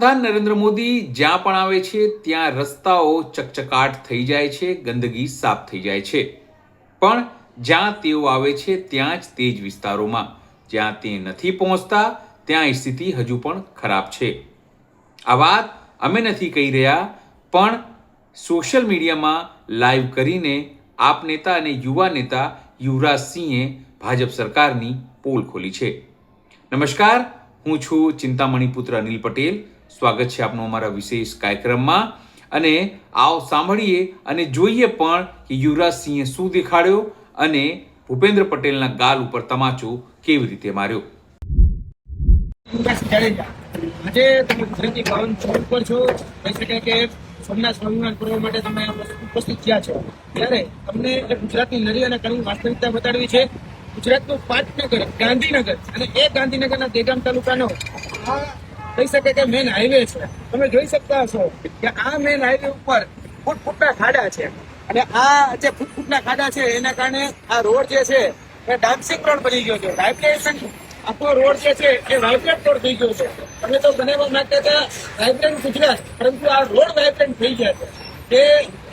વડાપ્રધાન નરેન્દ્ર મોદી જ્યાં પણ આવે છે ત્યાં રસ્તાઓ ચકચકાટ થઈ જાય છે, ગંદકી સાફ થઈ જાય છે. પણ જ્યાં તેઓ આવે છે ત્યાં જ તે જ વિસ્તારોમાં જ્યાં તે નથી પહોંચતા ત્યાં સ્થિતિ હજુ પણ ખરાબ છે. આ વાત અમે નથી કહી રહ્યા, પણ સોશિયલ મીડિયામાં લાઈવ કરીને આપ નેતા અને યુવા નેતા યુવરાજસિંહે ભાજપ સરકારની પોલ ખોલી છે. નમસ્કાર, હું છું ચિંતામણી પુત્ર અનિલ પટેલ. સ્વાગત છે આપનું અમારા વિશેષ કાર્યક્રમમાં. અને આવો સાંભળીએ અને જોઈએ પણ કે યુવરાજસિંહે શું દેખાડ્યો અને ભૂપેન્દ્ર પટેલના ગાલ ઉપર તમાચો કેવી રીતે માર્યો. આજે તમે ગુજરાતી ભવન ચોક પર છો, કહી શકાય કે સોમનાથ સ્વાભિમાન પર્વ માટે તમે ઉપસ્થિત થયા છો. ત્યારે તમને ગુજરાતની નરી અને કડવી વાસ્તવિકતા બતાડવી છે. ગુજરાતનું પાટનગર ગાંધીનગર અને એ ગાંધીનગરના દેગામ તાલુકાનો આ કહી શકાય કે મેન હાઈવે છે. તમે જોઈ શકતા હશો કે આ મેન હાઈવે ઉપર ફૂટફૂટના ખાડા છે અને આ જે ફૂટફૂટના ખાડા છે એના કારણે આ રોડ જે છે એ ડાન્સિંગ રોડ બની ગયો છે. વાઇબ્રેશન આખો રોડ જે છે એ વાઇબ્રન્ટ રોડ થઈ ગયો છે. અમે તો બનાવવા માંગતા હતા વાઇબ્રન્ટ ગુજરાત, પરંતુ આ રોડ વાઇબ્રન્ટ થઈ ગયા છે. તે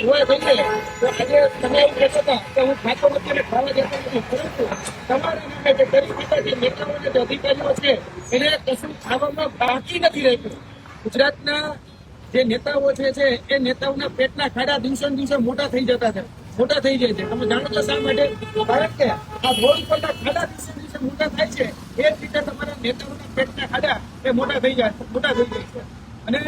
એવા થઈ છે તો આજે તમે એવું કહેશો કે હું ખાતો નથી અને ખાવા જતો નથી, પરંતુ તમારા નામે જે ગરીબ જે નેતાઓ જે અધિકારીઓ છે એને કશું ખાવામાં બાકી નથી રહેતું. ગુજરાતના જે નેતાઓ છે એ નેતાઓના પેટના ખાડા દિવસે ને દિવસે મોટા થઈ જતા છે, મોટા થઈ જાય છે. તમે જાણો છો શા માટે? કારણ કે આ રોડ પરના ખાડા દિવસે દિવસે મોટા થાય છે, એ જ રીતે તમારા નેતાઓના પેટના ખાડા એ મોટા થઈ જાય છે. અને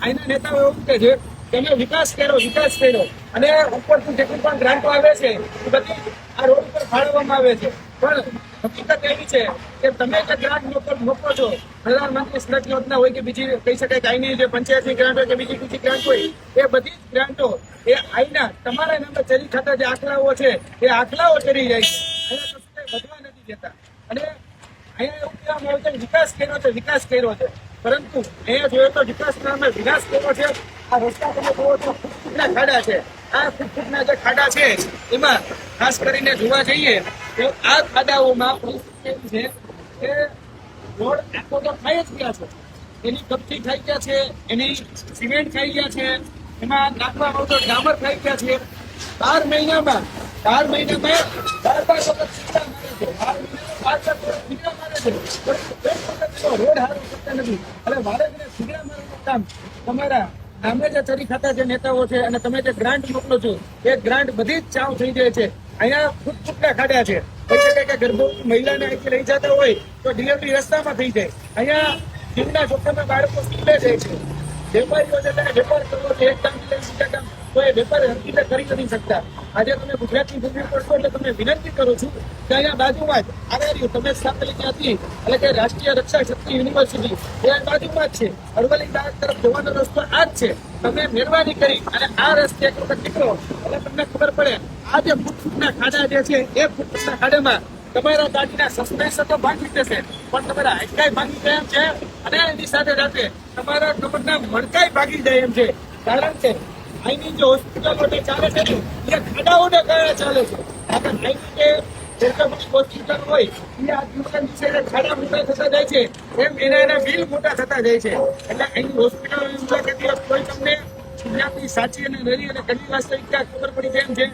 અહીંના નેતાઓ એવું કહે છે કે અમે વિકાસ કર્યો અને ઉપરથી જેટલી પણ ગ્રાન્ટો આવે છે એ બધી આ રોડ ઉપર ફાળવવામાં આવે છે. પણ હકીકત એવી છે કે તમે જે ગ્રાન્ટ મોકલો છો, પ્રધાનમંત્રી સડક યોજના હોય કે બીજી કહી શકાય કે અહીંની જે પંચાયતની ગ્રાન્ટ હોય કે બીજી ગ્રાન્ટ હોય, એ બધી જ ગ્રાન્ટો એ અહીંના તમારા નામે ચરી ખાતા જે આંકડાઓ છે એ આંકડાઓ ચરી જાય છે. અહીંયા કશું વધવા નથી દેતા. અને અહીંયા એવું કહેવામાં આવે છે વિકાસ કર્યો છે, પરંતુ અહીંયા જોયો તો વિકાસના નામે વિનાશ કર્યો છે. આ રસ્તા તમે જોવો છો ફૂટફૂટના ખાડા છે. આ ફૂટફૂટના જે ખાડા છે એમાં ખાસ કરીને જોવા જઈએ તો આ ખાડાઓમાં કેવું છે કે રોડ આખો તો ખાઈ જ ગયા છે. એની કપચી ખાઈ ગયા છે, એની સિમેન્ટ ખાઈ ગયા છે, એમાં નાખવા આવતો ડામર ખાઈ ગયા છે. 12 મહિનામાં 12 વખત સીધા મારે છે. 12 મહિનામાં 12 વખત રોડ હારો કરતા નથી. એટલે મારે સીધા મારવાનું કામ તમારા અમે જે ચરી ખાતા જે નેતાઓ છે અને તમે જે ગ્રાન્ટ મોકલો છો એ ગ્રાન્ટ બધી જ ચાવ થઈ જાય છે. અહીંયા ફૂટફૂટના ખાડા છે. કહી શકાય કે ગર્ભવતી મહિલાને અહીંથી લઈ જતા હોય તો ડિલિવરી રસ્તામાં થઈ જાય. અહીંયા જીવના જોખમે બાળકો સ્કૂલે જાય છે. વેપારીઓ જે વેપાર કરવો છે એક કામથી લઈને બીજા કામ, તો એ વેપાર હકીકત કરી નથી શકતા. આજે તમે ગુજરાતની ભૂમિ પડશો એટલે તમને વિનંતી કરું છું કે અહીંયા બાજુમાં જ આરઆરયુ તમે સ્થાપેલી હતી, એટલે કે રાષ્ટ્રીય રક્ષા શક્તિ યુનિવર્સિટી એ બાજુમાં જ છે. અરવલ્લી તરફ જવાનો રસ્તો આ જ છે. તમે મહેરબાની કરી અને આ રસ્તે એક વખત નીકળો એટલે તમને ખબર પડે આ જે ફૂટફૂટના ખાડા જે છે એ ફૂટફૂટના ખાડામાં તમારા ગાડીના સસ્પેન્શન તો ભાગી જશે, પણ તમારા હાડકાઈ ભાગી જાય એમ છે અને એની સાથે સાથે તમારા કમરના મણકાઈ ભાગી જાય એમ છે. કારણ કે અહીંની જે હોસ્પિટલો જે ચાલે છે એ ખાડાઓને કારણે ચાલે છે. આપણે અહીંની જે હોસ્પિટલ હોય એ આ દિવસે ખાડા મોટા થતા જાય છે, એમ એના બિલ મોટા થતા જાય છે. એટલે અહીંની હોસ્પિટલ કોઈ તમને ગુજરાતની સાચી અને નરી અને કડવી વાસ્તવિકતા ખબર પડી જાય એમ છે.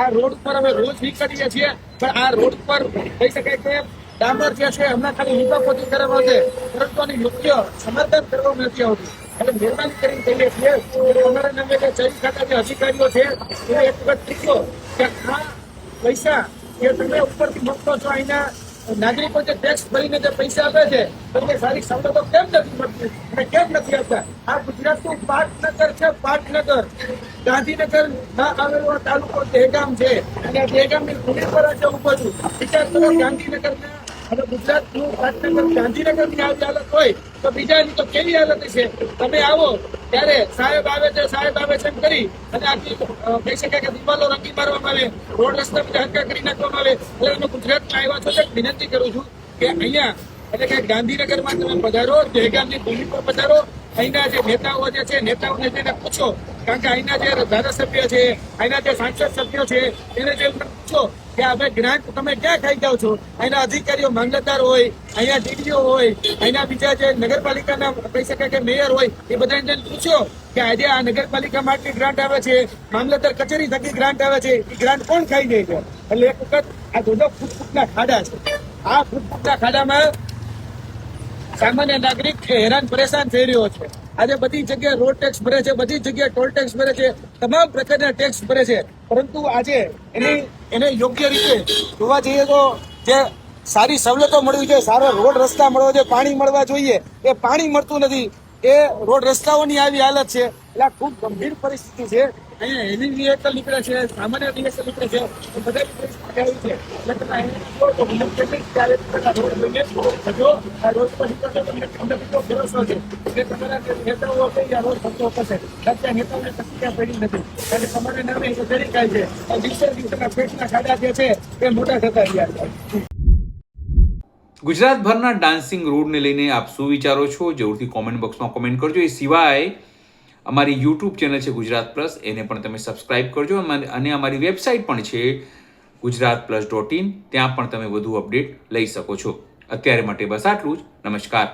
આ રોડ પર અમે રોજ નીકળીએ છીએ, પણ આ રોડ પર કહી શકાય કે ડામર જે છે હમણાં ખાલી લીપાપોતી કરવામાં આવે, પરંતુ આની યોગ્ય સમર્થન કરવામાં નથી આવતું. એટલે મહેરબાની કરીને કહીએ છીએ અમારા નામે જે ચરી ખાતા જે અધિકારીઓ છે એને એક વખત શીખો કે આ પૈસા જે તમે ઉપરથી મોકલો છો, અહીંના નાગરિકો જે ટેક્સ ભરીને જે પૈસા આપે છે તમને સારી સવલતો કેમ નથી મળતી અને કેમ નથી આપતા? આ ગુજરાતનું પાટનગર છે. પાટનગર ગાંધીનગર માં આવેલો તાલુકો દહેગામ છે અને દહેગામની ભૂમિ પર આજે ઉભો છું. વિચાર કરો ગાંધીનગરના અને ગુજરાતનું પાટનગર ગાંધીનગરની આવી હાલત હોય તો બીજાની તો કેવી હાલત છે? તમે આવો ત્યારે સાહેબ આવે છે એમ કરી અને આખી કહી શકાય કે દિવાલો રંગી મારવામાં આવે, રોડ રસ્તા બધા હરકા કરી નાખવામાં આવે. એટલે અમે ગુજરાતમાં આવ્યા છો તો વિનંતી કરું છું કે અહીંયા એટલે કે ગાંધીનગરમાં તમે પધારો, દહેગામની ભૂમિ પર પધારો. અહીંના જે નેતાઓ જે છે નેતાઓને જઈને પૂછો, કારણ કે અહીંના જે ધારાસભ્ય છે, અહીંના જે સાંસદ સભ્યો છે એને જે પૂછો કે હવે ગ્રાન્ટ તમે ક્યાં ખાઈ જાઓ છો? અહીંના અધિકારીઓ મામલતદાર હોય, અહીંયા ડીડીઓ હોય, અહીંના બીજા જે નગરપાલિકાના કહી શકાય કે મેયર હોય, એ બધાને જઈને પૂછો કે આજે આ નગરપાલિકા માટે ગ્રાન્ટ આવે છે, મામલતદાર કચેરી થકી ગ્રાન્ટ આવે છે, એ ગ્રાન્ટ કોણ ખાઈ જાય છે? એટલે એક વખત આ જોજો ફૂટફૂટના ખાડા છે. આ ફૂટફૂટના ખાડામાં સામાન્ય નાગરિક હેરાન પરેશાન થઈ રહ્યો છે. આજે બધી જગ્યાએ રોડ ટેક્સ ભરે છે, બધી જગ્યાએ ટોલ ટેક્સ ભરે છે, તમામ પ્રકારના ટેક્સ ભરે છે, પરંતુ આજે એને યોગ્ય રીતે જોવા જઈએ તો જે સારી સવલતો મળવી જોઈએ, સારો રોડ રસ્તા મળવો જોઈએ, પાણી મળવા જોઈએ, એ પાણી મળતું નથી. એ રોડ રસ્તાઓની આવી હાલત છે. એટલે આ ખૂબ ગંભીર પરિસ્થિતિ છે. અહીંયા હેવી વ્હીકલ નીકળે છે, સામાન્ય વ્હીકલ નીકળે છે, એ બધાની પરિસ્થિતિ આવી છે. એટલે તમે અહીંયા જુઓ તો કેટલીક ત્યારે તમારા રોડ બને જો આ રોડ પર નીકળો તો તમને કેટલો ભરોસો છે કે તમારા જે નેતાઓ છે એ આ રોડ ધંધો કરશે. ત્યાં નેતાઓને પ્રક્રિયા પડી નથી અને તમારા નામે એ તરીકા છે. આ દિવસે દિવસના પેટના ખાડા જે છે એ મોટા થતા રહ્યા છે. ગુજરાતભરના ડાન્સિંગ રોડને લઈને આપ શું વિચારો છો? જરૂરથી કોમેન્ટ બોક્સમાં કોમેન્ટ કરજો. એ સિવાય અમારી યુટ્યુબ ચેનલ છે ગુજરાત પ્લસ, એને પણ તમે સબસ્ક્રાઇબ કરજો અને અમારી વેબસાઇટ પણ છે gujaratplus.in, ત્યાં પણ તમે વધુ અપડેટ લઈ શકો છો. અત્યારે માટે બસ આટલું જ. નમસ્કાર.